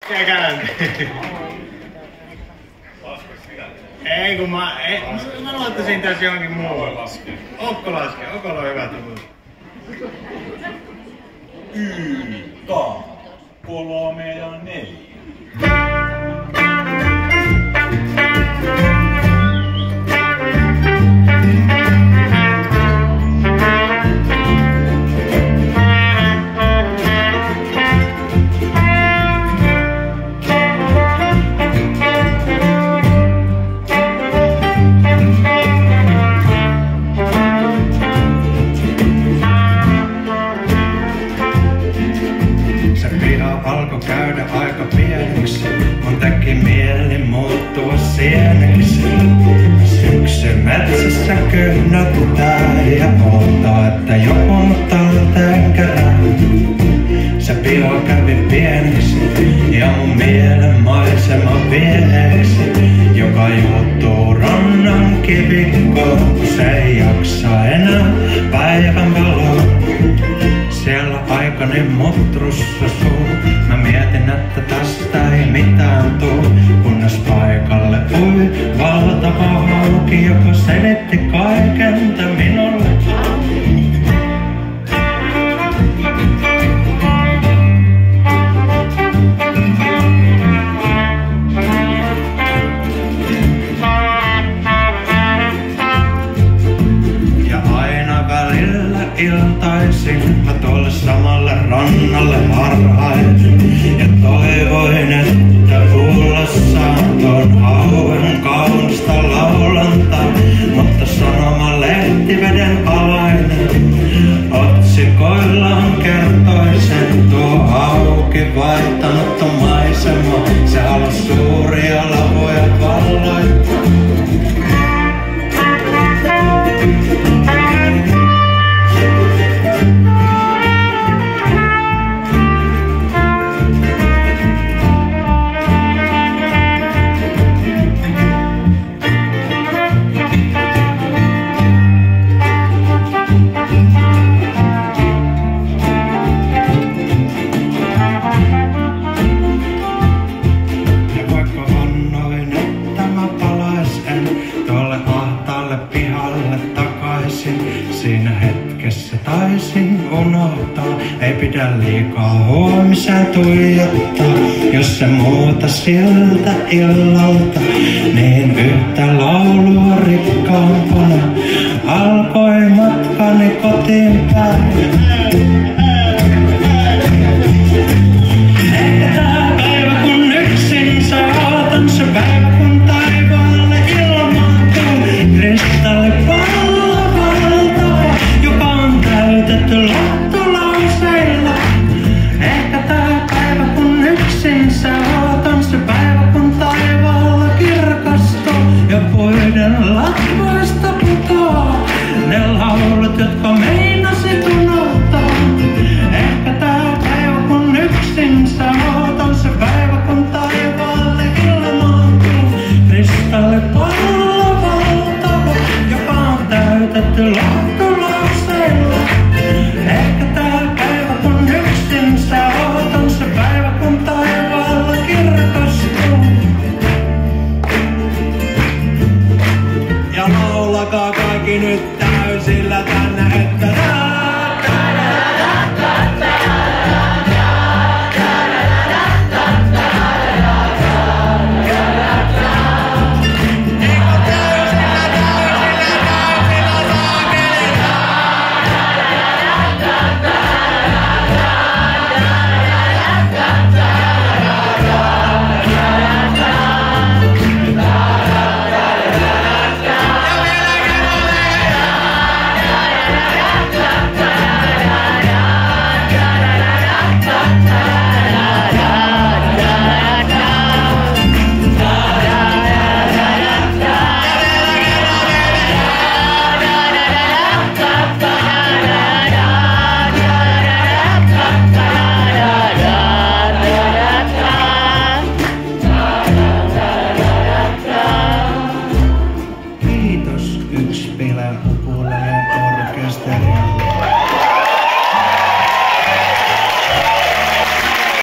Mikä käänteen? Ei kun mä luottaisin tässä johonkin muuhun. Okko laskee, Okolla on hyvä tullut. YK 3 ja 4. Alkoi käydä aika pieneksi, mun teki mieli muuttua sieneksi. Syksy metsässä kynnättää ja odottaa, että joku mut talteen kerää. Se piha kävi pieneksi ja mun mielen maisema vieheksi, joka juuttuu rannan kivikkoon, kun se ei jaksa enää päivän valoa. Siellä aikani mutrussa suu. Mä mietin, että tästä ei mitään tuu, kunnes paikalle ui valtava hauki, joka selitti kaiken minulle. Ja aina välillä iltaisin mä tuolle samalle rannalle harhailin ja toivoin, että kuulossaan tuon hauen kaunista laulantaa, mutta sanoma lehtiveden alainen otsikoillaan kertoi sen, tuo hauki vaihtanut maisema, se halusi suuria lavoja valloittaa. Siinä hetkessä taisin unohtaa, ei pidä liikaa huomiseen tuijottaa. Jos se muuta siltä illalta, niin yhtä laulua rikkaampana alkoi matkani kotiin päin. Ehkä tää päivä kun yksin saatan, se päivä kun taivaalle ilmaantuu kristallipallo. Ehkä tää päivä kun yksin sä ootan, se päivä kun taivaalla kirkastuu ja puiden latvoista putoaa ne laulut, jotka meinasit unohtaa. Ehkä tää päivä kun yksin sä ootan, se päivä kun taivaalle ilmaantuu kristallipallo valtava, joka on täytetty